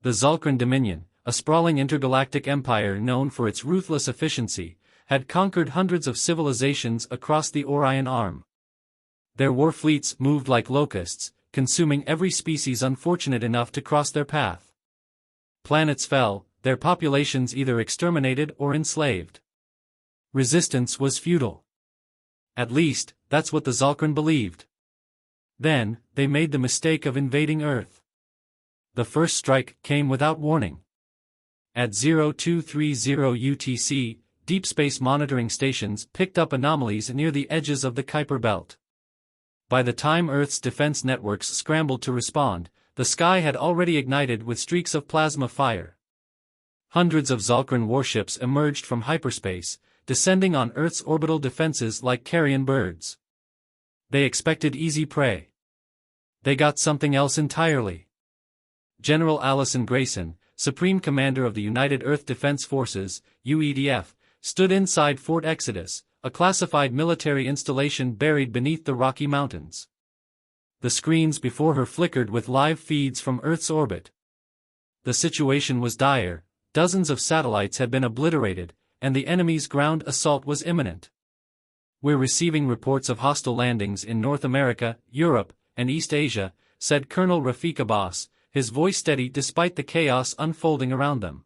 The Zulkran Dominion, a sprawling intergalactic empire known for its ruthless efficiency, had conquered hundreds of civilizations across the Orion Arm. Their war fleets moved like locusts, consuming every species unfortunate enough to cross their path. Planets fell, their populations either exterminated or enslaved. Resistance was futile. At least, that's what the Zulkran believed. Then, they made the mistake of invading Earth. The first strike came without warning. At 0230 UTC, deep space monitoring stations picked up anomalies near the edges of the Kuiper Belt. By the time Earth's defense networks scrambled to respond, the sky had already ignited with streaks of plasma fire. Hundreds of Zulkran warships emerged from hyperspace, descending on Earth's orbital defenses like carrion birds. They expected easy prey. They got something else entirely. General Allison Grayson, Supreme Commander of the United Earth Defense Forces, UEDF, stood inside Fort Exodus, a classified military installation buried beneath the Rocky Mountains. The screens before her flickered with live feeds from Earth's orbit. The situation was dire, dozens of satellites had been obliterated, and the enemy's ground assault was imminent. "We're receiving reports of hostile landings in North America, Europe, and East Asia," said Colonel Rafiq Abbas, his voice steady despite the chaos unfolding around them.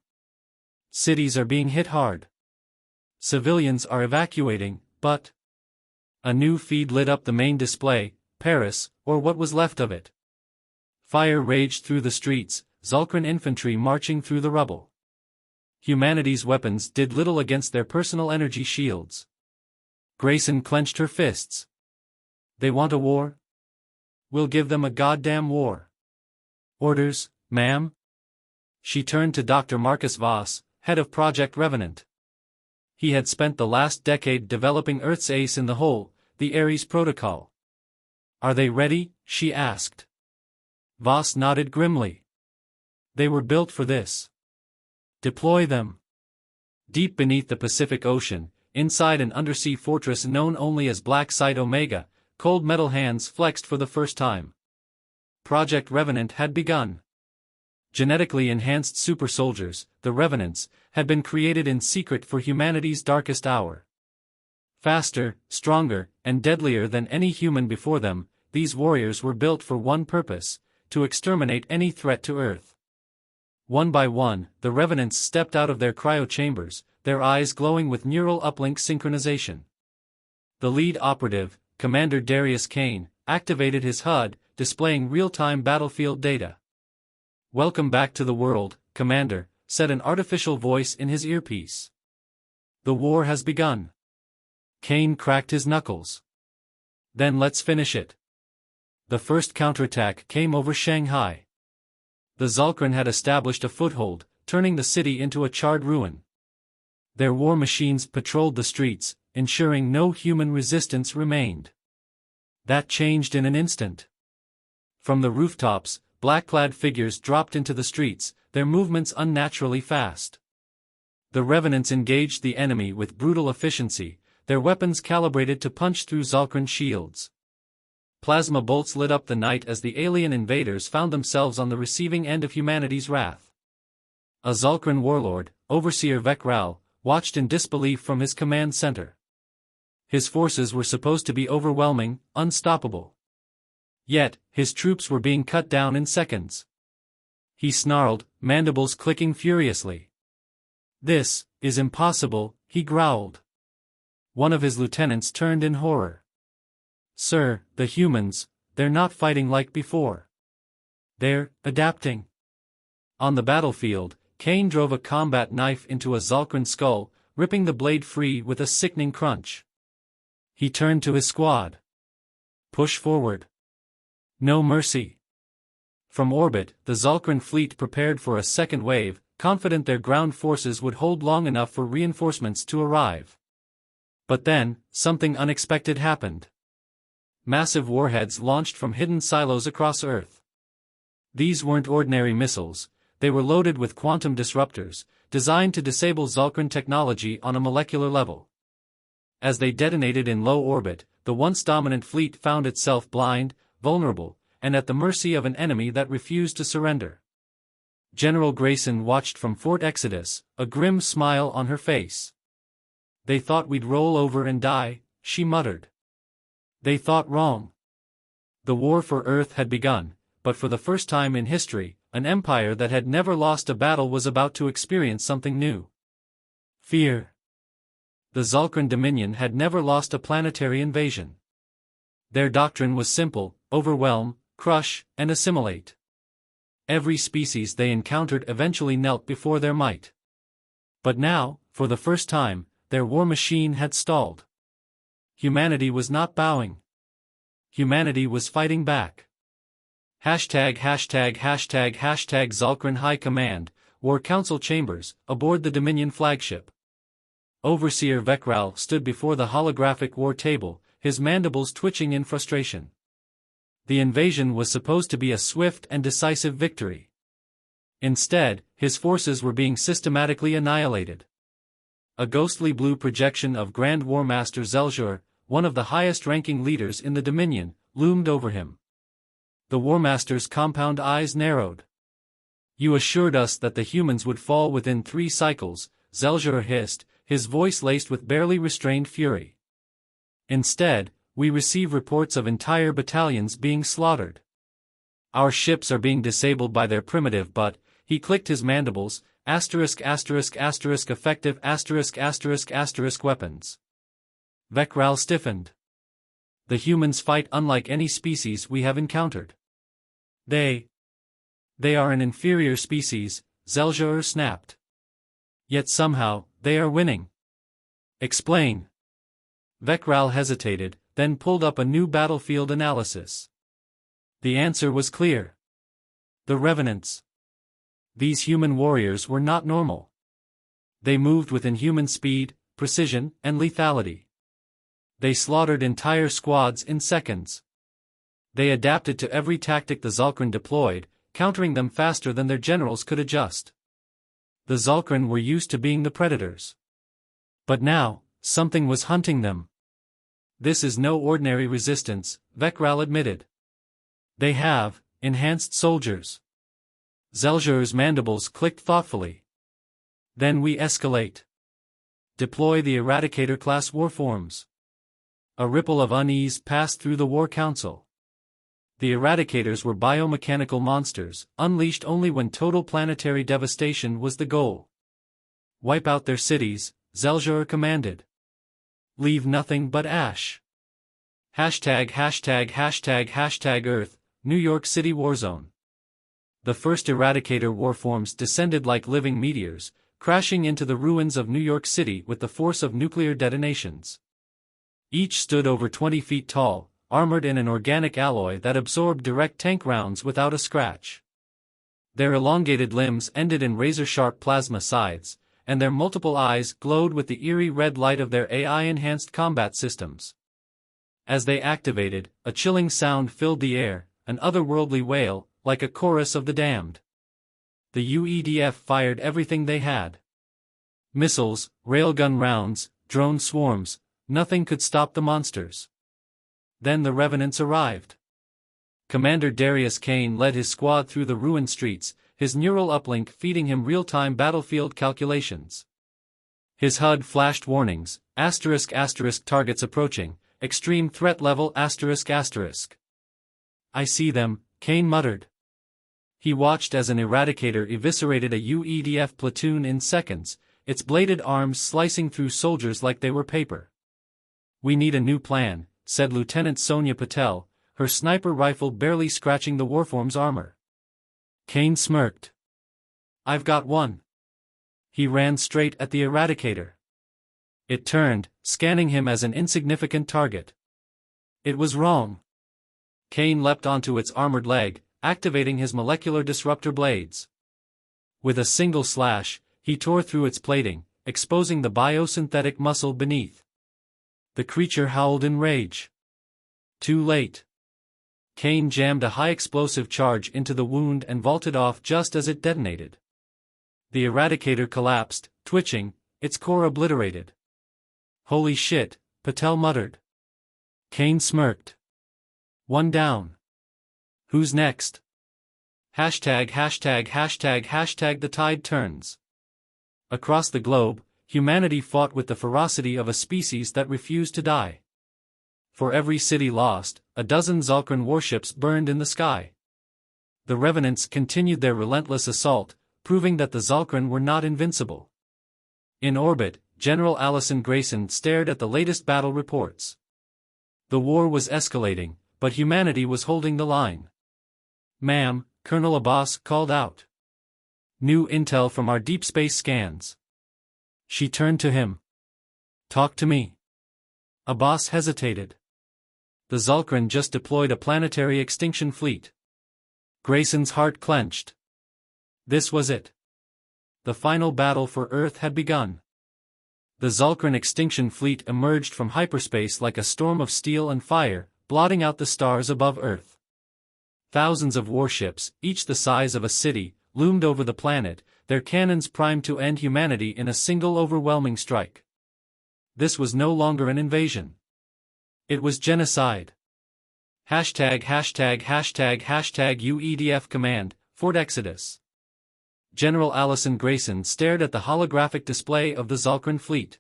"Cities are being hit hard. Civilians are evacuating, but..." A new feed lit up the main display, Paris, or what was left of it. Fire raged through the streets, Zulkran infantry marching through the rubble. Humanity's weapons did little against their personal energy shields. Grayson clenched her fists. "They want a war? We'll give them a goddamn war." "Orders, ma'am?" She turned to Dr. Marcus Voss, head of Project Revenant. He had spent the last decade developing Earth's ace in the hole, the Ares Protocol. "Are they ready?" she asked. Voss nodded grimly. "They were built for this. Deploy them." Deep beneath the Pacific Ocean, inside an undersea fortress known only as Black Site Omega, cold metal hands flexed for the first time. Project Revenant had begun. Genetically enhanced super soldiers, the Revenants, had been created in secret for humanity's darkest hour. Faster, stronger, and deadlier than any human before them, these warriors were built for one purpose: to exterminate any threat to Earth. One by one, the Revenants stepped out of their cryo-chambers, their eyes glowing with neural uplink synchronization. The lead operative, Commander Darius Kane, activated his HUD, displaying real-time battlefield data. "Welcome back to the world, Commander," said an artificial voice in his earpiece. "The war has begun." Kane cracked his knuckles. "Then let's finish it." The first counterattack came over Shanghai. The Zulkran had established a foothold, turning the city into a charred ruin. Their war machines patrolled the streets, ensuring no human resistance remained. That changed in an instant. From the rooftops, black-clad figures dropped into the streets, their movements unnaturally fast. The Revenants engaged the enemy with brutal efficiency, their weapons calibrated to punch through Zulkran shields. Plasma bolts lit up the night as the alien invaders found themselves on the receiving end of humanity's wrath. A Zulkran warlord, Overseer Vekral, watched in disbelief from his command center. His forces were supposed to be overwhelming, unstoppable. Yet, his troops were being cut down in seconds. He snarled, mandibles clicking furiously. "This is impossible," he growled. One of his lieutenants turned in horror. "Sir, the humans, they're not fighting like before. They're adapting." On the battlefield, Kane drove a combat knife into a Zulkran skull, ripping the blade free with a sickening crunch. He turned to his squad. "Push forward. No mercy." From orbit, the Zulkran fleet prepared for a second wave, confident their ground forces would hold long enough for reinforcements to arrive. But then, something unexpected happened. Massive warheads launched from hidden silos across Earth. These weren't ordinary missiles, they were loaded with quantum disruptors, designed to disable Zulkran technology on a molecular level. As they detonated in low orbit, the once dominant fleet found itself blind, vulnerable, and at the mercy of an enemy that refused to surrender. General Grayson watched from Fort Exodus, a grim smile on her face. "They thought we'd roll over and die," she muttered. "They thought wrong." The war for Earth had begun, but for the first time in history, an empire that had never lost a battle was about to experience something new. Fear. The Zulkran Dominion had never lost a planetary invasion. Their doctrine was simple: overwhelm, crush, and assimilate. Every species they encountered eventually knelt before their might. But now, for the first time, their war machine had stalled. Humanity was not bowing. Humanity was fighting back. ###### Zulkran High Command, War Council Chambers, aboard the Dominion flagship. Overseer Vekral stood before the holographic war table, his mandibles twitching in frustration. The invasion was supposed to be a swift and decisive victory. Instead, his forces were being systematically annihilated. A ghostly blue projection of Grand War Master Zelzur, one of the highest-ranking leaders in the Dominion, loomed over him. The War Master's compound eyes narrowed. "You assured us that the humans would fall within 3 cycles, Zelzur hissed, his voice laced with barely restrained fury. "Instead, we receive reports of entire battalions being slaughtered. Our ships are being disabled by their primitive but," he clicked his mandibles, ******* effective ***** weapons. Vekral stiffened. "The humans fight unlike any species we have encountered. They are an inferior species," Zelzur snapped. "Yet somehow, they are winning. Explain." Vekral hesitated, then pulled up a new battlefield analysis. The answer was clear. The Revenants. These human warriors were not normal. They moved with inhuman speed, precision, and lethality. They slaughtered entire squads in seconds. They adapted to every tactic the Zulkran deployed, countering them faster than their generals could adjust. The Zulkran were used to being the predators. But now, something was hunting them. "This is no ordinary resistance," Vekral admitted. "They have enhanced soldiers." Zelzur's mandibles clicked thoughtfully. "Then we escalate. Deploy the Eradicator-class warforms." A ripple of unease passed through the War Council. The Eradicators were biomechanical monsters, unleashed only when total planetary devastation was the goal. "Wipe out their cities," Zelzur commanded. "Leave nothing but ash." ########Earth, New York City Warzone. The first Eradicator warforms descended like living meteors, crashing into the ruins of New York City with the force of nuclear detonations. Each stood over 20 feet tall, armored in an organic alloy that absorbed direct tank rounds without a scratch. Their elongated limbs ended in razor-sharp plasma scythes, and their multiple eyes glowed with the eerie red light of their AI-enhanced combat systems. As they activated, a chilling sound filled the air, an otherworldly wail, like a chorus of the damned. The UEDF fired everything they had. Missiles, railgun rounds, drone swarms, nothing could stop the monsters. Then the Revenants arrived. Commander Darius Kane led his squad through the ruined streets, his neural uplink feeding him real-time battlefield calculations. His HUD flashed warnings, ****, targets approaching, extreme threat level ****. "I see them," Kane muttered. He watched as an Eradicator eviscerated a UEDF platoon in seconds, its bladed arms slicing through soldiers like they were paper. "We need a new plan," said Lieutenant Sonia Patel, her sniper rifle barely scratching the warform's armor. Kane smirked. "I've got one." He ran straight at the Eradicator. It turned, scanning him as an insignificant target. It was wrong. Kane leapt onto its armored leg, activating his molecular disruptor blades. With a single slash, he tore through its plating, exposing the biosynthetic muscle beneath. The creature howled in rage. Too late. Kane jammed a high-explosive charge into the wound and vaulted off just as it detonated. The Eradicator collapsed, twitching, its core obliterated. "Holy shit," Patel muttered. Kane smirked. "One down. Who's next?" Hashtag the tide turns. Across the globe, humanity fought with the ferocity of a species that refused to die. For every city lost, a dozen Zalkran warships burned in the sky. The Revenants continued their relentless assault, proving that the Zalkran were not invincible. In orbit, General Allison Grayson stared at the latest battle reports. The war was escalating, but humanity was holding the line. "Ma'am," Colonel Abbas called out. "New intel from our deep space scans." She turned to him. "Talk to me." Abbas hesitated. The Zalkran just deployed a planetary extinction fleet. Grayson's heart clenched. This was it. The final battle for Earth had begun. The Zalkran extinction fleet emerged from hyperspace like a storm of steel and fire, blotting out the stars above Earth. Thousands of warships, each the size of a city, loomed over the planet, their cannons primed to end humanity in a single overwhelming strike. This was no longer an invasion. It was genocide. #UEDF Command, Fort Exodus. General Allison Grayson stared at the holographic display of the Zalkran fleet.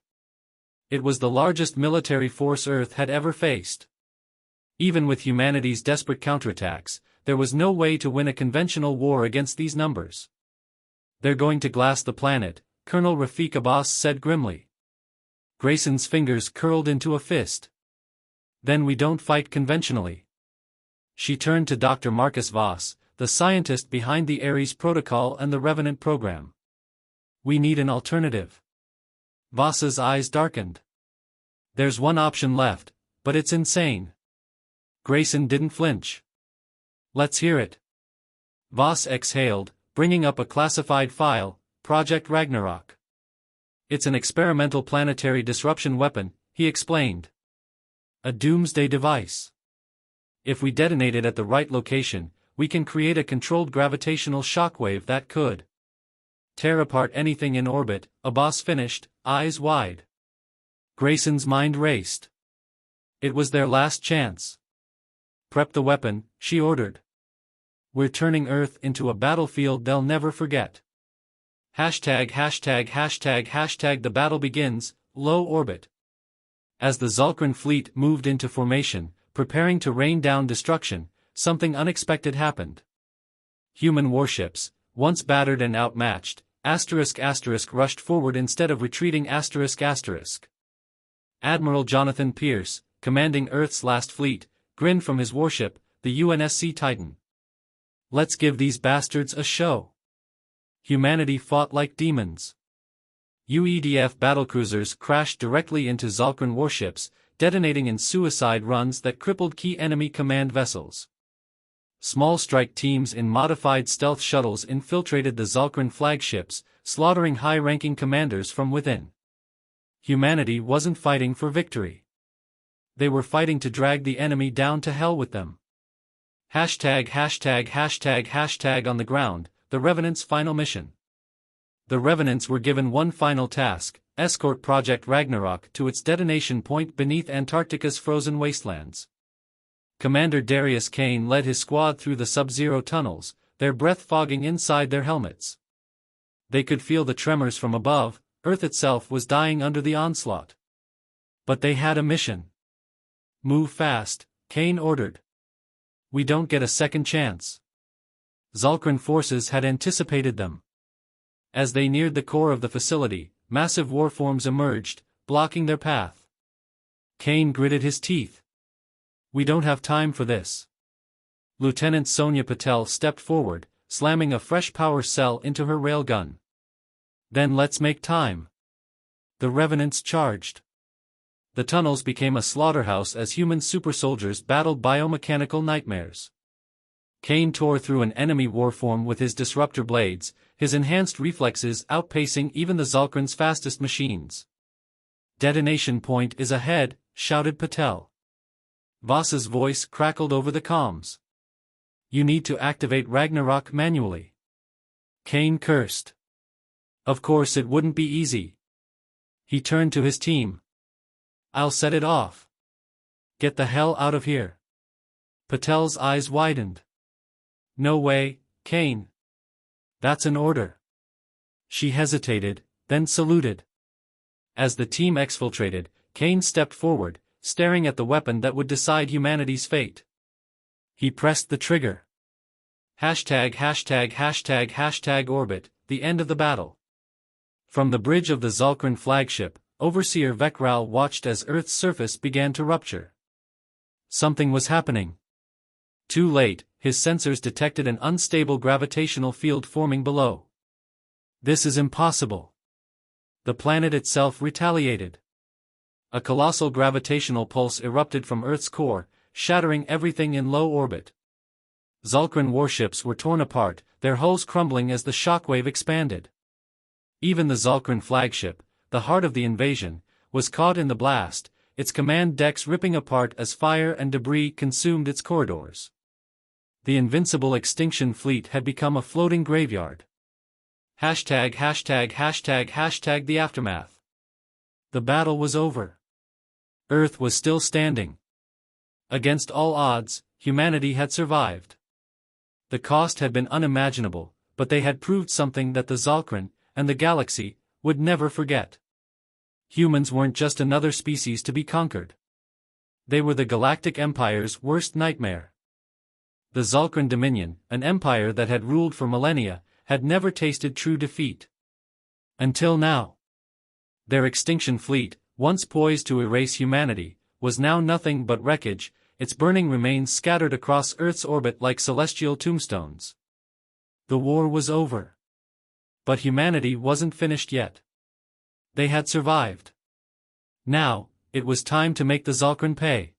It was the largest military force Earth had ever faced. Even with humanity's desperate counterattacks, there was no way to win a conventional war against these numbers. "They're going to glass the planet," Colonel Rafiq Abbas said grimly. Grayson's fingers curled into a fist. "Then we don't fight conventionally." She turned to Dr. Marcus Voss, the scientist behind the Ares Protocol and the Revenant program. "We need an alternative." Voss's eyes darkened. "There's one option left, but it's insane." Grayson didn't flinch. "Let's hear it." Voss exhaled, bringing up a classified file, Project Ragnarok. "It's an experimental planetary disruption weapon," he explained. "A doomsday device. If we detonate it at the right location, we can create a controlled gravitational shockwave that could tear apart anything in orbit," Abbas finished, eyes wide. Grayson's mind raced. It was their last chance. "Prep the weapon," she ordered. "We're turning Earth into a battlefield they'll never forget." The battle begins, low orbit. As the Zalkran fleet moved into formation, preparing to rain down destruction, something unexpected happened. Human warships, once battered and outmatched, rushed forward instead of retreating. Admiral Jonathan Pierce, commanding Earth's last fleet, grinned from his warship, the UNSC Titan. "Let's give these bastards a show." Humanity fought like demons. UEDF battlecruisers crashed directly into Zalkran warships, detonating in suicide runs that crippled key enemy command vessels. Small strike teams in modified stealth shuttles infiltrated the Zalkran flagships, slaughtering high-ranking commanders from within. Humanity wasn't fighting for victory. They were fighting to drag the enemy down to hell with them. On the ground, the Revenants' final mission. The Revenants were given one final task: escort Project Ragnarok to its detonation point beneath Antarctica's frozen wastelands. Commander Darius Kane led his squad through the sub-zero tunnels, their breath fogging inside their helmets. They could feel the tremors from above. Earth itself was dying under the onslaught. But they had a mission. "Move fast," Kane ordered. "We don't get a second chance." Zalkran forces had anticipated them. As they neared the core of the facility, massive warforms emerged, blocking their path. Kane gritted his teeth. "We don't have time for this." Lieutenant Sonia Patel stepped forward, slamming a fresh power cell into her railgun. "Then let's make time." The Revenants charged. The tunnels became a slaughterhouse as human supersoldiers battled biomechanical nightmares. Kane tore through an enemy warform with his disruptor blades, his enhanced reflexes outpacing even the Zalkran's fastest machines. "Detonation point is ahead," shouted Patel. Voss's voice crackled over the comms. "You need to activate Ragnarok manually." Kane cursed. Of course it wouldn't be easy. He turned to his team. "I'll set it off. Get the hell out of here." Patel's eyes widened. "No way," Kane. That's an order. She hesitated, then saluted. As the team exfiltrated, Kane stepped forward, staring at the weapon that would decide humanity's fate. He pressed the trigger. #####orbit, the end of the battle. From the bridge of the Zalkran flagship, Overseer Vekral watched as Earth's surface began to rupture. Something was happening. Too late, his sensors detected an unstable gravitational field forming below. This is impossible. The planet itself retaliated. A colossal gravitational pulse erupted from Earth's core, shattering everything in low orbit. Zalkran warships were torn apart, their hulls crumbling as the shockwave expanded. Even the Zalkran flagship, the heart of the invasion, was caught in the blast, its command decks ripping apart as fire and debris consumed its corridors. The invincible extinction fleet had become a floating graveyard. #######the aftermath. The battle was over. Earth was still standing. Against all odds, humanity had survived. The cost had been unimaginable, but they had proved something that the Zalkran, and the galaxy, would never forget. Humans weren't just another species to be conquered. They were the Galactic Empire's worst nightmare. The Zalkran Dominion, an empire that had ruled for millennia, had never tasted true defeat. Until now. Their extinction fleet, once poised to erase humanity, was now nothing but wreckage, its burning remains scattered across Earth's orbit like celestial tombstones. The war was over. But humanity wasn't finished yet. They had survived. Now, it was time to make the Zalkran pay.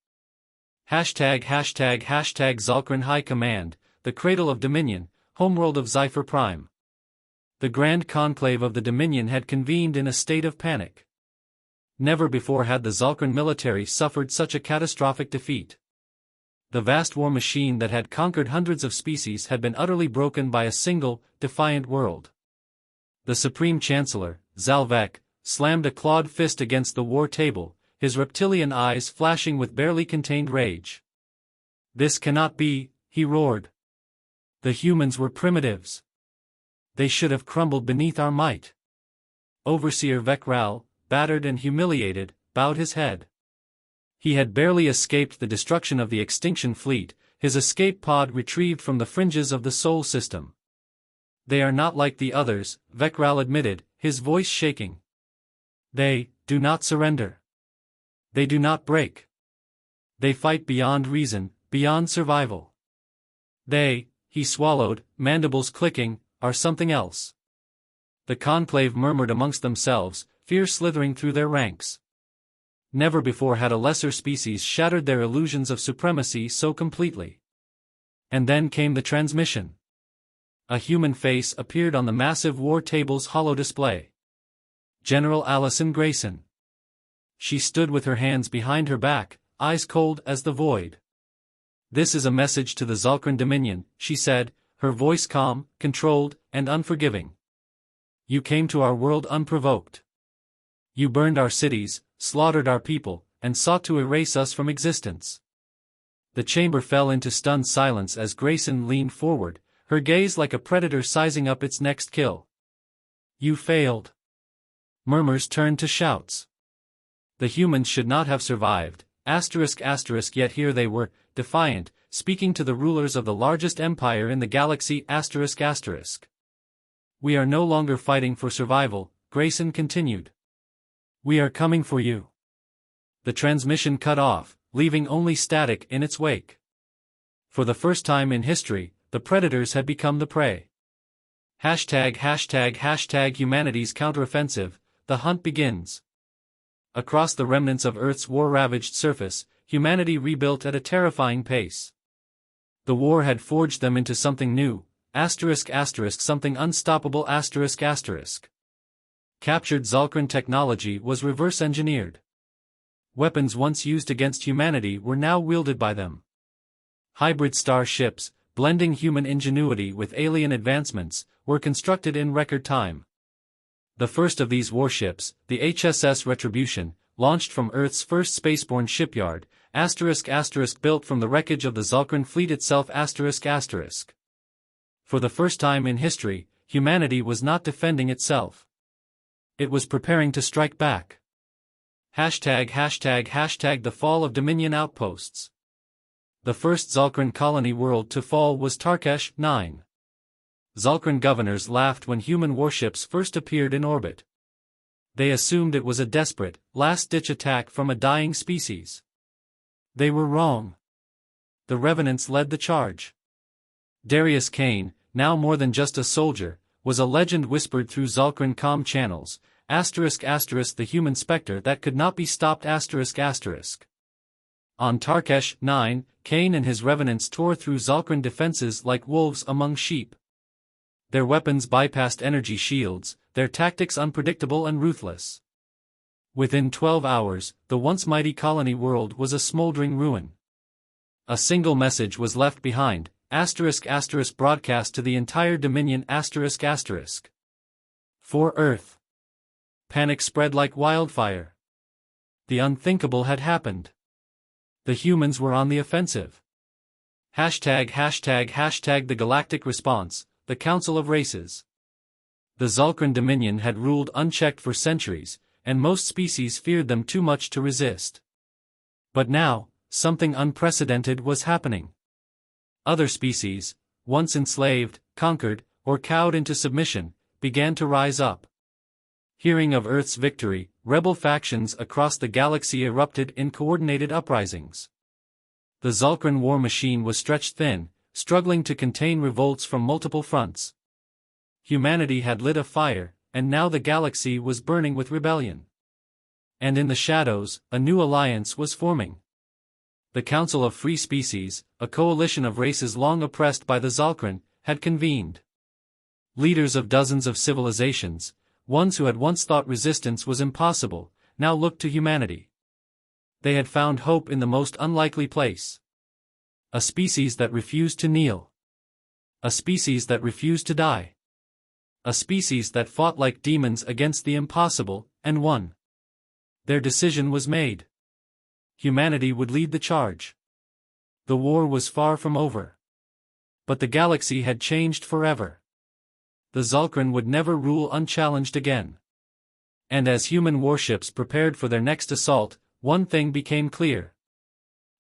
###Zalkran High Command, the cradle of Dominion, homeworld of Zephyr Prime. The Grand Conclave of the Dominion had convened in a state of panic. Never before had the Zalkran military suffered such a catastrophic defeat. The vast war machine that had conquered hundreds of species had been utterly broken by a single, defiant world. The Supreme Chancellor, Zalvek, slammed a clawed fist against the war table, his reptilian eyes flashing with barely contained rage. "This cannot be," he roared. "The humans were primitives. They should have crumbled beneath our might." Overseer Vekral, battered and humiliated, bowed his head. He had barely escaped the destruction of the extinction fleet, his escape pod retrieved from the fringes of the Sol system. "They are not like the others," Vekral admitted, his voice shaking. "They do not surrender. They do not break. They fight beyond reason, beyond survival. They," he swallowed, mandibles clicking, "are something else." The conclave murmured amongst themselves, fear slithering through their ranks. Never before had a lesser species shattered their illusions of supremacy so completely. And then came the transmission. A human face appeared on the massive war table's hollow display. General Allison Grayson. She stood with her hands behind her back, eyes cold as the void. "This is a message to the Zalkran Dominion," she said, her voice calm, controlled, and unforgiving. "You came to our world unprovoked. You burned our cities, slaughtered our people, and sought to erase us from existence." The chamber fell into stunned silence as Grayson leaned forward, her gaze like a predator sizing up its next kill. "You failed." Murmurs turned to shouts. The humans should not have survived, ***, yet here they were, defiant, speaking to the rulers of the largest empire in the galaxy ***. "We are no longer fighting for survival," Grayson continued. "We are coming for you." The transmission cut off, leaving only static in its wake. For the first time in history, the predators had become the prey. ###humanity's counteroffensive, the hunt begins. Across the remnants of Earth's war-ravaged surface, humanity rebuilt at a terrifying pace. The war had forged them into something new, something unstoppable ***. Captured Zalkran technology was reverse-engineered. Weapons once used against humanity were now wielded by them. Hybrid star ships, blending human ingenuity with alien advancements, were constructed in record time. The first of these warships, the HSS Retribution, launched from Earth's first spaceborne shipyard, ***, built from the wreckage of the Zalkran fleet itself ***. For the first time in history, humanity was not defending itself. It was preparing to strike back. ###The fall of Dominion outposts. The first Zalkran colony world to fall was Tarkesh 9. Zalkran governors laughed when human warships first appeared in orbit. They assumed it was a desperate, last-ditch attack from a dying species. They were wrong. The Revenants led the charge. Darius Kane, now more than just a soldier, was a legend whispered through Zalkran comm channels, **** the human specter that could not be stopped ****. On Tarkesh 9, Kane and his Revenants tore through Zalkran defenses like wolves among sheep. Their weapons bypassed energy shields, their tactics unpredictable and ruthless. Within 12 hours, the once mighty colony world was a smoldering ruin. A single message was left behind, ****, broadcast to the entire Dominion ****. For Earth. Panic spread like wildfire. The unthinkable had happened. The humans were on the offensive. ###The Galactic Response, the Council of Races. The Zalkran Dominion had ruled unchecked for centuries, and most species feared them too much to resist. But now, something unprecedented was happening. Other species, once enslaved, conquered, or cowed into submission, began to rise up. Hearing of Earth's victory, rebel factions across the galaxy erupted in coordinated uprisings. The Zalkran war machine was stretched thin, struggling to contain revolts from multiple fronts. Humanity had lit a fire, and now the galaxy was burning with rebellion. And in the shadows, a new alliance was forming. The Council of Free Species, a coalition of races long oppressed by the Zalkran, had convened. Leaders of dozens of civilizations, ones who had once thought resistance was impossible, now looked to humanity. They had found hope in the most unlikely place. A species that refused to kneel. A species that refused to die. A species that fought like demons against the impossible, and won. Their decision was made. Humanity would lead the charge. The war was far from over. But the galaxy had changed forever. The Zalkran would never rule unchallenged again. And as human warships prepared for their next assault, one thing became clear.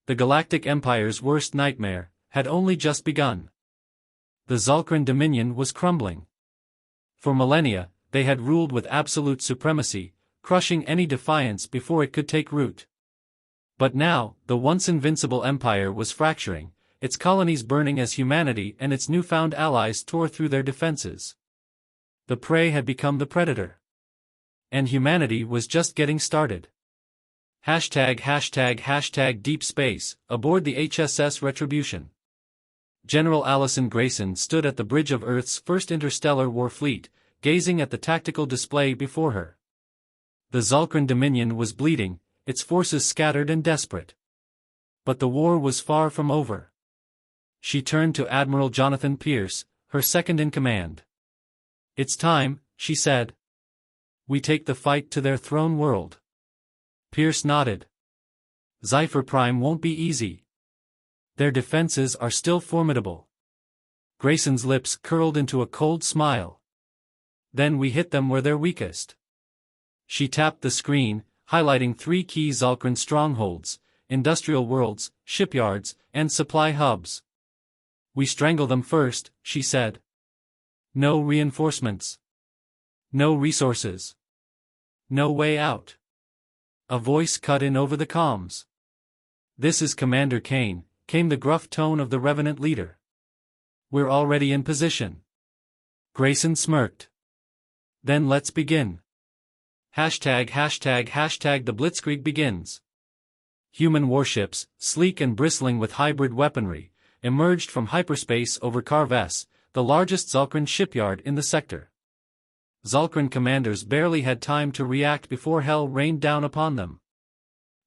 The Galactic Empire's worst nightmare had only just begun. The Zalkran Dominion was crumbling. For millennia, they had ruled with absolute supremacy, crushing any defiance before it could take root. But now, the once invincible empire was fracturing, its colonies burning as humanity and its newfound allies tore through their defenses. The prey had become the predator. And humanity was just getting started. ###Deep Space, aboard the HSS Retribution. General Allison Grayson stood at the bridge of Earth's first interstellar war fleet, gazing at the tactical display before her. The Zalkran Dominion was bleeding, its forces scattered and desperate. But the war was far from over. She turned to Admiral Jonathan Pierce, her second-in-command. "It's time," she said. "We take the fight to their throne world." Pierce nodded. "Zephyr Prime won't be easy. Their defenses are still formidable." Grayson's lips curled into a cold smile. "Then we hit them where they're weakest." She tapped the screen, highlighting 3 key Zalkran strongholds, industrial worlds, shipyards, and supply hubs. "We strangle them first," she said. "No reinforcements. No resources. No way out." A voice cut in over the comms. "This is Commander Kane," came the gruff tone of the Revenant leader. "We're already in position." Grayson smirked. "Then let's begin." ###The Blitzkrieg begins. Human warships, sleek and bristling with hybrid weaponry, emerged from hyperspace over Carves, the largest Zalkran shipyard in the sector. Zalkran commanders barely had time to react before hell rained down upon them.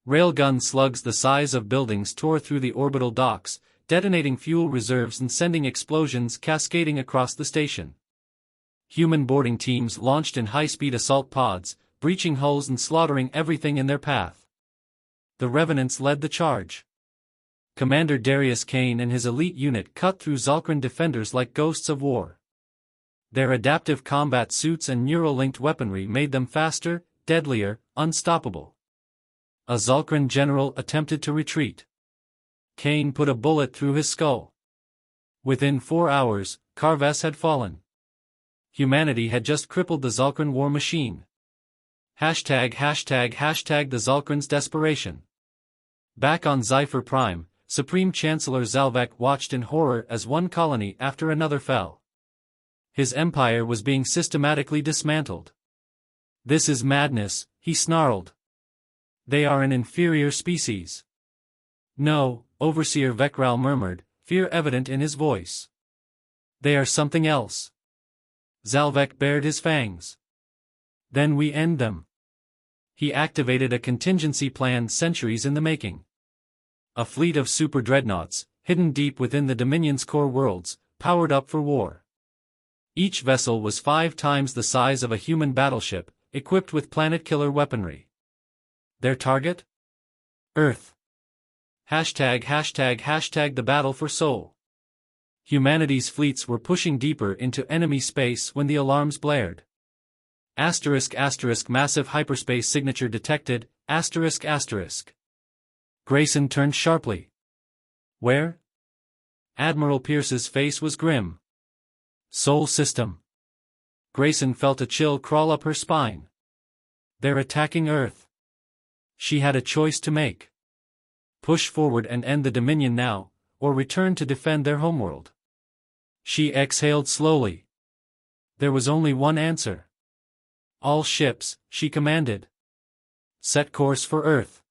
Railgun slugs the size of buildings tore through the orbital docks, detonating fuel reserves and sending explosions cascading across the station. Human boarding teams launched in high-speed assault pods, breaching hulls and slaughtering everything in their path. The Revenants led the charge. Commander Darius Kane and his elite unit cut through Zalkran defenders like ghosts of war. Their adaptive combat suits and neural-linked weaponry made them faster, deadlier, unstoppable. A Zalkran general attempted to retreat. Kane put a bullet through his skull. Within 4 hours, Karves had fallen. Humanity had just crippled the Zalkran war machine. #### the Zalkran's desperation. Back on Zephyr Prime, Supreme Chancellor Zalvek watched in horror as one colony after another fell. His empire was being systematically dismantled. "This is madness," he snarled. "They are an inferior species." "No," Overseer Vekral murmured, fear evident in his voice. "They are something else." Zalvek bared his fangs. "Then we end them." He activated a contingency plan centuries in the making. A fleet of super dreadnoughts, hidden deep within the Dominion's core worlds, powered up for war. Each vessel was 5 times the size of a human battleship, equipped with planet-killer weaponry. Their target? Earth. #### the battle for Sol. Humanity's fleets were pushing deeper into enemy space when the alarms blared. ****, massive hyperspace signature detected, ****. Grayson turned sharply. "Where?" Admiral Pierce's face was grim. "Sol system." Grayson felt a chill crawl up her spine. "They're attacking Earth." She had a choice to make. Push forward and end the Dominion now, or return to defend their homeworld. She exhaled slowly. There was only one answer. "All ships," she commanded. "Set course for Earth.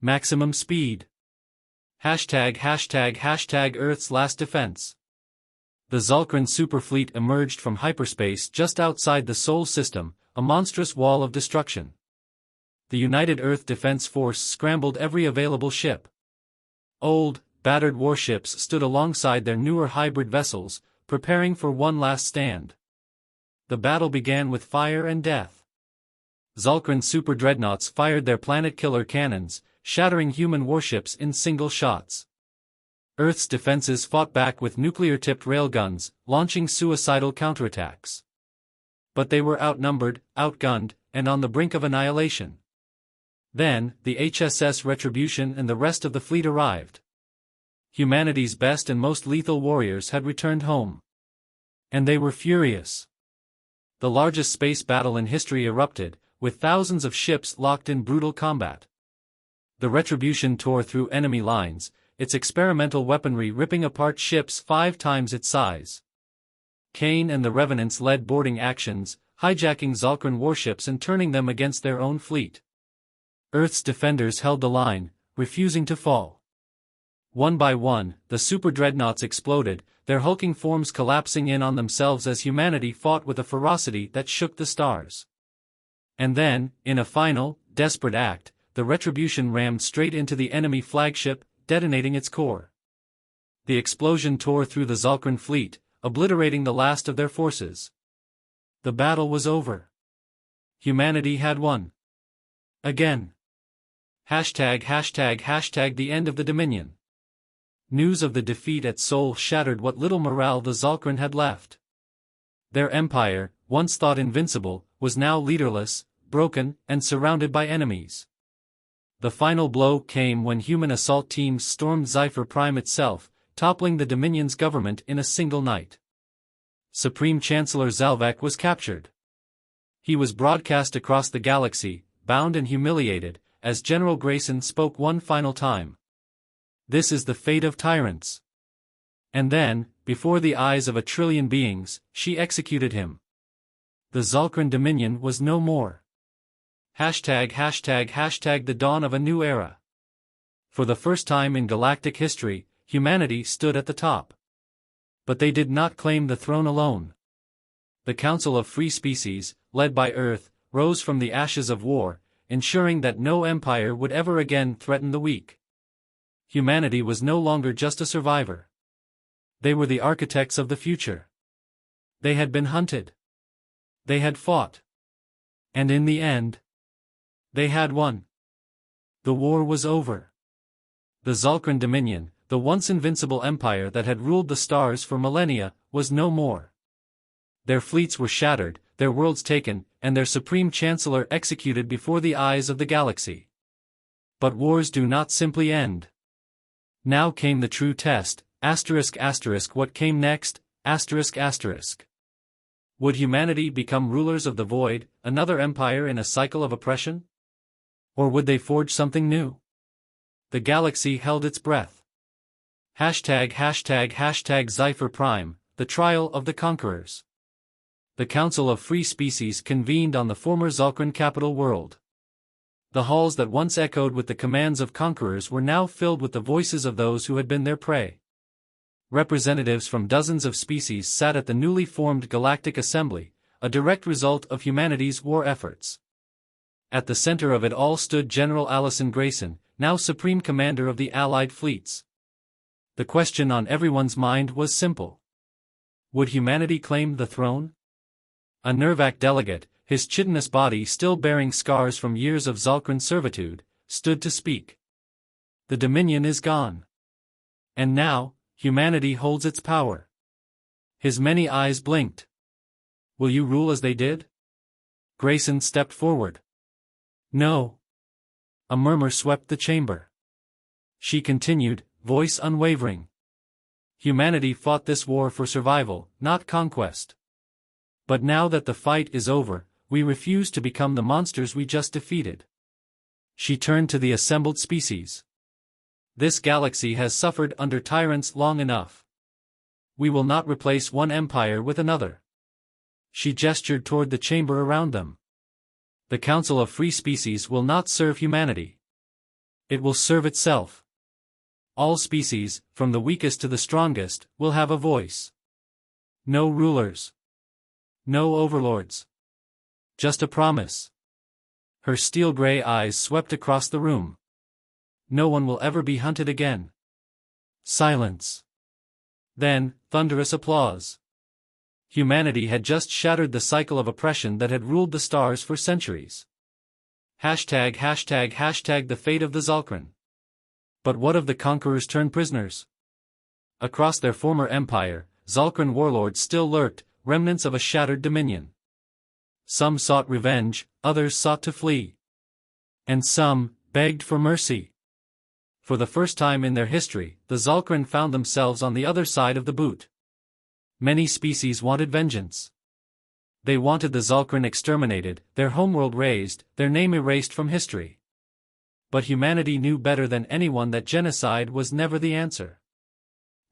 Maximum speed. #### Earth's last defense." The Zalkran superfleet emerged from hyperspace just outside the Sol system, a monstrous wall of destruction. The United Earth Defense Force scrambled every available ship. Old, battered warships stood alongside their newer hybrid vessels, preparing for one last stand. The battle began with fire and death. Zalkran super dreadnoughts fired their planet-killer cannons, shattering human warships in single shots. Earth's defenses fought back with nuclear-tipped railguns, launching suicidal counterattacks. But they were outnumbered, outgunned, and on the brink of annihilation. Then, the HSS Retribution and the rest of the fleet arrived. Humanity's best and most lethal warriors had returned home. And they were furious. The largest space battle in history erupted, with thousands of ships locked in brutal combat. The Retribution tore through enemy lines, its experimental weaponry ripping apart ships 5 times its size. Kane and the Revenants led boarding actions, hijacking Zalkran warships and turning them against their own fleet. Earth's defenders held the line, refusing to fall. One by one, the super dreadnoughts exploded, their hulking forms collapsing in on themselves as humanity fought with a ferocity that shook the stars. And then, in a final, desperate act, the Retribution rammed straight into the enemy flagship, detonating its core. The explosion tore through the Zalkran fleet, obliterating the last of their forces. The battle was over. Humanity had won. Again. #### the end of the Dominion. News of the defeat at Sol shattered what little morale the Zalkran had left. Their empire, once thought invincible, was now leaderless, broken, and surrounded by enemies. The final blow came when human assault teams stormed Zephyr Prime itself, toppling the Dominion's government in a single night. Supreme Chancellor Zalvek was captured. He was broadcast across the galaxy, bound and humiliated, as General Grayson spoke one final time. "This is the fate of tyrants." And then, before the eyes of 1 trillion beings, she executed him. The Zalkran Dominion was no more. #### the dawn of a new era. For the first time in galactic history, humanity stood at the top. But they did not claim the throne alone. The Council of Free Species, led by Earth, rose from the ashes of war, ensuring that no empire would ever again threaten the weak. Humanity was no longer just a survivor. They were the architects of the future. They had been hunted. They had fought. And in the end, they had won. The war was over. The Zalkran Dominion, the once invincible empire that had ruled the stars for millennia, was no more. Their fleets were shattered, their worlds taken, and their supreme chancellor executed before the eyes of the galaxy. But wars do not simply end. Now came the true test, what came next, Would humanity become rulers of the void, another empire in a cycle of oppression? Or would they forge something new? The galaxy held its breath. Cypher Prime, the trial of the conquerors. The Council of Free Species convened on the former Zalkran capital world. The halls that once echoed with the commands of conquerors were now filled with the voices of those who had been their prey. Representatives from dozens of species sat at the newly formed Galactic Assembly, a direct result of humanity's war efforts. At the center of it all stood General Allison Grayson, now Supreme Commander of the Allied fleets. The question on everyone's mind was simple. Would humanity claim the throne? A Nervac delegate, his chitinous body still bearing scars from years of Zalkran servitude, stood to speak. The Dominion is gone. And now, humanity holds its power. His many eyes blinked. Will you rule as they did? Grayson stepped forward. No. A murmur swept the chamber. She continued, voice unwavering. Humanity fought this war for survival, not conquest. But now that the fight is over, we refuse to become the monsters we just defeated. She turned to the assembled species. This galaxy has suffered under tyrants long enough. We will not replace one empire with another. She gestured toward the chamber around them. The Council of Free Species will not serve humanity. It will serve itself. All species, from the weakest to the strongest, will have a voice. No rulers. No overlords. Just a promise. Her steel-gray eyes swept across the room. No one will ever be hunted again. Silence. Then, thunderous applause. Humanity had just shattered the cycle of oppression that had ruled the stars for centuries. The fate of the Zalkran. But what of the conquerors turned prisoners? Across their former empire, Zalkran warlords still lurked, remnants of a shattered dominion. Some sought revenge, others sought to flee. And some begged for mercy. For the first time in their history, the Zalkran found themselves on the other side of the boot. Many species wanted vengeance. They wanted the Zalkran exterminated, their homeworld razed, their name erased from history. But humanity knew better than anyone that genocide was never the answer.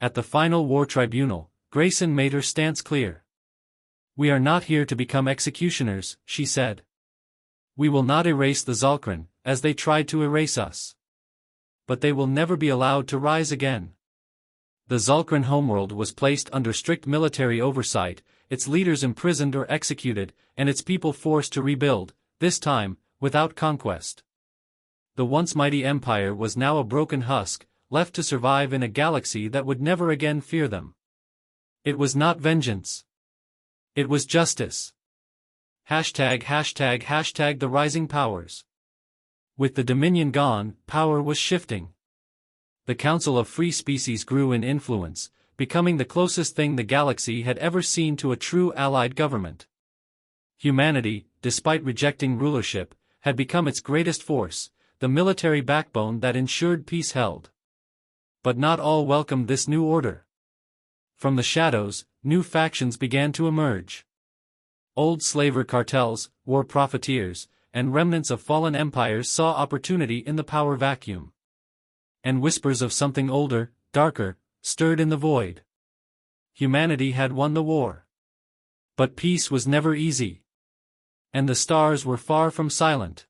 At the final war tribunal, Grayson made her stance clear. We are not here to become executioners, she said. We will not erase the Zalkran, as they tried to erase us. But they will never be allowed to rise again. The Zalkran homeworld was placed under strict military oversight, its leaders imprisoned or executed, and its people forced to rebuild, this time, without conquest. The once mighty empire was now a broken husk, left to survive in a galaxy that would never again fear them. It was not vengeance. It was justice. The rising powers. With the Dominion gone, power was shifting. The Council of Free Species grew in influence, becoming the closest thing the galaxy had ever seen to a true allied government. Humanity, despite rejecting rulership, had become its greatest force, the military backbone that ensured peace held. But not all welcomed this new order. From the shadows, new factions began to emerge. Old slaver cartels, war profiteers, and remnants of fallen empires saw opportunity in the power vacuum. And whispers of something older, darker, stirred in the void. Humanity had won the war. But peace was never easy. And the stars were far from silent.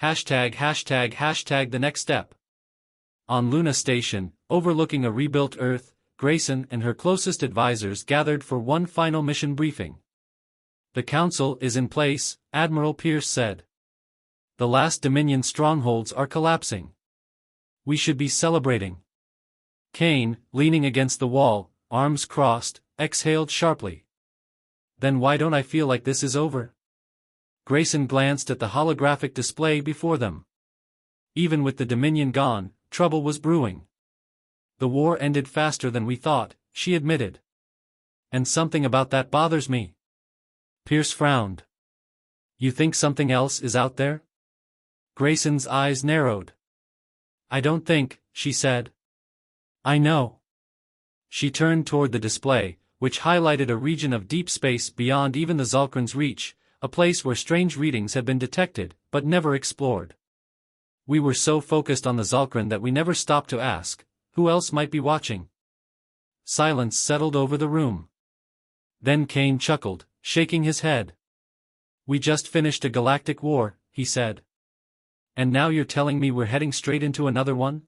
The next step. On Luna Station, overlooking a rebuilt Earth, Grayson and her closest advisors gathered for one final mission briefing. The Council is in place, Admiral Pierce said. The last Dominion strongholds are collapsing. We should be celebrating. Kane, leaning against the wall, arms crossed, exhaled sharply. Then why don't I feel like this is over? Grayson glanced at the holographic display before them. Even with the Dominion gone, trouble was brewing. The war ended faster than we thought, she admitted. And something about that bothers me. Pierce frowned. You think something else is out there? Grayson's eyes narrowed. I don't think, she said. I know. She turned toward the display, which highlighted a region of deep space beyond even the Zulkran's reach, a place where strange readings had been detected, but never explored. We were so focused on the Zulkran that we never stopped to ask, who else might be watching? Silence settled over the room. Then Kane chuckled, shaking his head. We just finished a galactic war, he said. And now you're telling me we're heading straight into another one?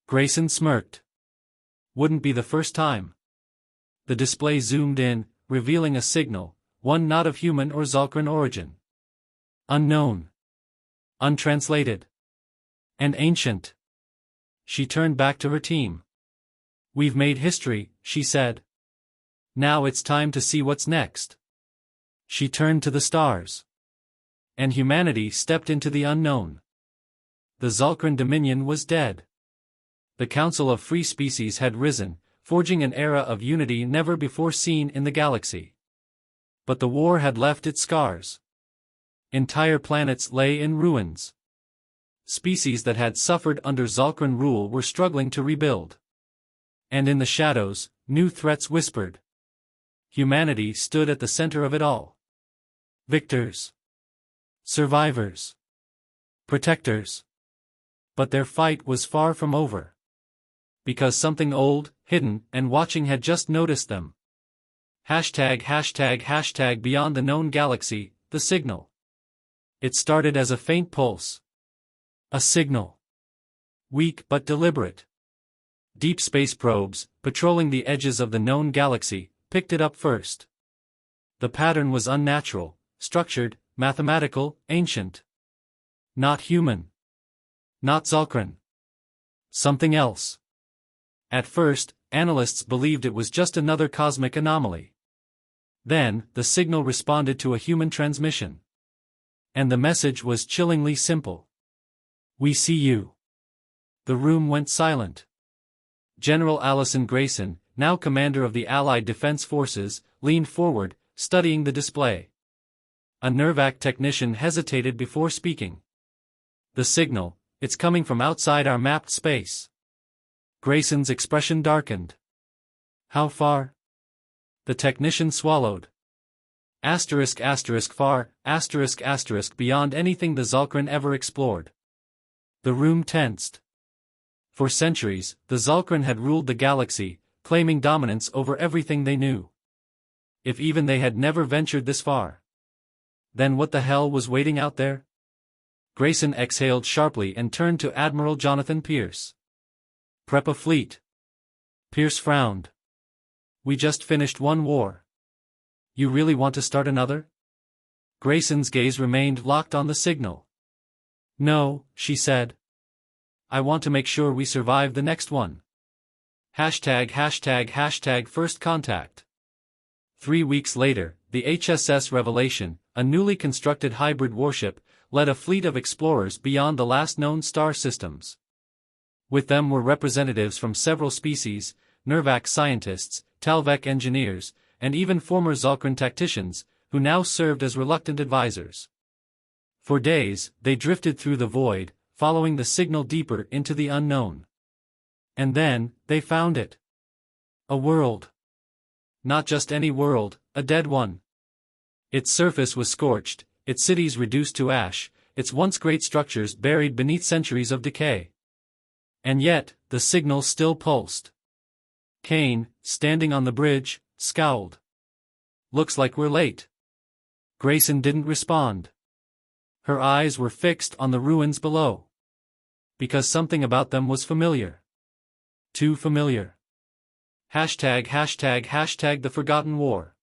Grayson smirked. Wouldn't be the first time. The display zoomed in, revealing a signal, one not of human or Zulkran origin. Unknown. Untranslated. And ancient. She turned back to her team. We've made history, she said. Now it's time to see what's next. She turned to the stars. And humanity stepped into the unknown. The Zulkran Dominion was dead. The Council of Free Species had risen, forging an era of unity never before seen in the galaxy. But the war had left its scars. Entire planets lay in ruins. Species that had suffered under Zulkran rule were struggling to rebuild. And in the shadows, new threats whispered. Humanity stood at the center of it all. Victors. Survivors. Protectors. But their fight was far from over. Because something old, hidden, and watching had just noticed them. #### beyond the known galaxy, the signal. It started as a faint pulse. A signal. Weak but deliberate. Deep space probes, patrolling the edges of the known galaxy, picked it up first. The pattern was unnatural, structured, mathematical, ancient. Not human. Not Zulkran. Something else. At first, analysts believed it was just another cosmic anomaly. Then, the signal responded to a human transmission. And the message was chillingly simple. We see you. The room went silent. General Allison Grayson, now commander of the Allied Defense Forces, leaned forward, studying the display. A Nervac technician hesitated before speaking. The signal, it's coming from outside our mapped space. Grayson's expression darkened. How far? The technician swallowed. Far, beyond anything the Zulkran ever explored. The room tensed. For centuries, the Zulkran had ruled the galaxy, claiming dominance over everything they knew. If even they had never ventured this far. Then what the hell was waiting out there? Grayson exhaled sharply and turned to Admiral Jonathan Pierce. Prep a fleet. Pierce frowned. We just finished one war. You really want to start another? Grayson's gaze remained locked on the signal. No, she said. I want to make sure we survive the next one. ### first contact. 3 weeks later, the HSS Revelation, a newly constructed hybrid warship, led a fleet of explorers beyond the last known star systems. With them were representatives from several species, Nervac scientists, Talvec engineers, and even former Zulkran tacticians, who now served as reluctant advisors. For days, they drifted through the void, following the signal deeper into the unknown. And then, they found it. A world. Not just any world, a dead one. Its surface was scorched, its cities reduced to ash, its once great structures buried beneath centuries of decay. And yet, the signal still pulsed. Kane, standing on the bridge, scowled. Looks like we're late. Grayson didn't respond. Her eyes were fixed on the ruins below. Because something about them was familiar. Too familiar. ### the Forgotten War.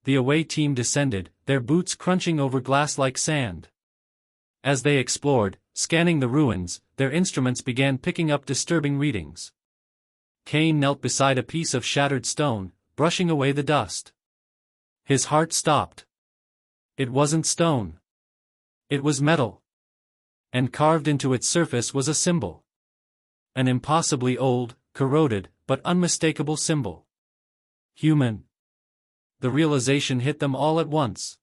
The away team descended, their boots crunching over glass-like sand. As they explored, scanning the ruins, their instruments began picking up disturbing readings. Kane knelt beside a piece of shattered stone, brushing away the dust. His heart stopped. It wasn't stone. It was metal. And carved into its surface was a symbol. An impossibly old, corroded, but unmistakable symbol. Human. The realization hit them all at once.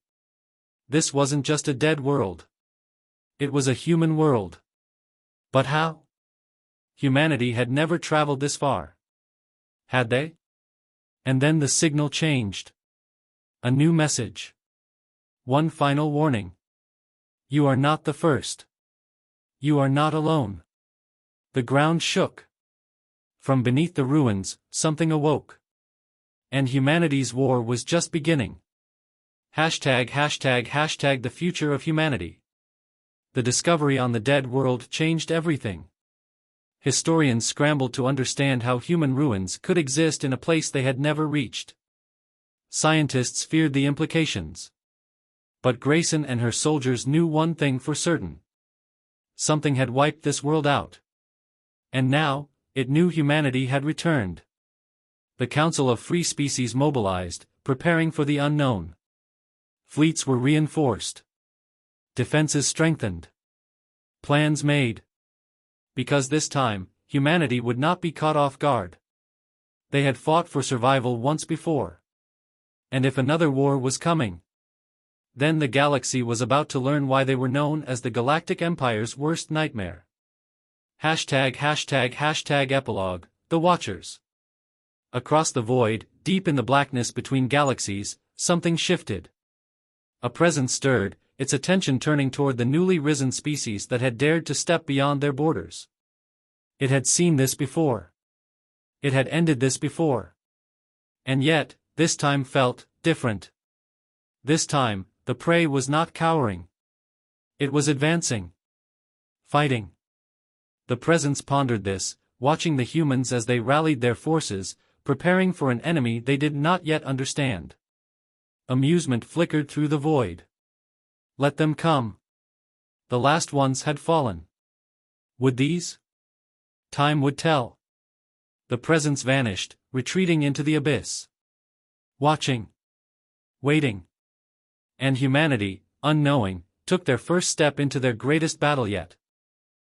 This wasn't just a dead world. It was a human world. But how? Humanity had never traveled this far. Had they? And then the signal changed. A new message. One final warning. You are not the first. You are not alone. The ground shook. From beneath the ruins, something awoke. And humanity's war was just beginning. #### the future of humanity. The discovery on the dead world changed everything. Historians scrambled to understand how human ruins could exist in a place they had never reached. Scientists feared the implications. But Grayson and her soldiers knew one thing for certain. Something had wiped this world out. And now, it knew humanity had returned. The Council of Free Species mobilized, preparing for the unknown. Fleets were reinforced. Defenses strengthened. Plans made. Because this time, humanity would not be caught off guard. They had fought for survival once before. And if another war was coming, then the galaxy was about to learn why they were known as the Galactic Empire's worst nightmare. ##### Epilogue, The Watchers. Across the void, deep in the blackness between galaxies, something shifted. A presence stirred, its attention turning toward the newly risen species that had dared to step beyond their borders. It had seen this before. It had ended this before. And yet, this time felt different. This time, the prey was not cowering. It was advancing. Fighting. The presence pondered this, watching the humans as they rallied their forces, preparing for an enemy they did not yet understand. Amusement flickered through the void. Let them come. The last ones had fallen. Would these? Time would tell. The presence vanished, retreating into the abyss. Watching. Waiting. And humanity, unknowing, took their first step into their greatest battle yet.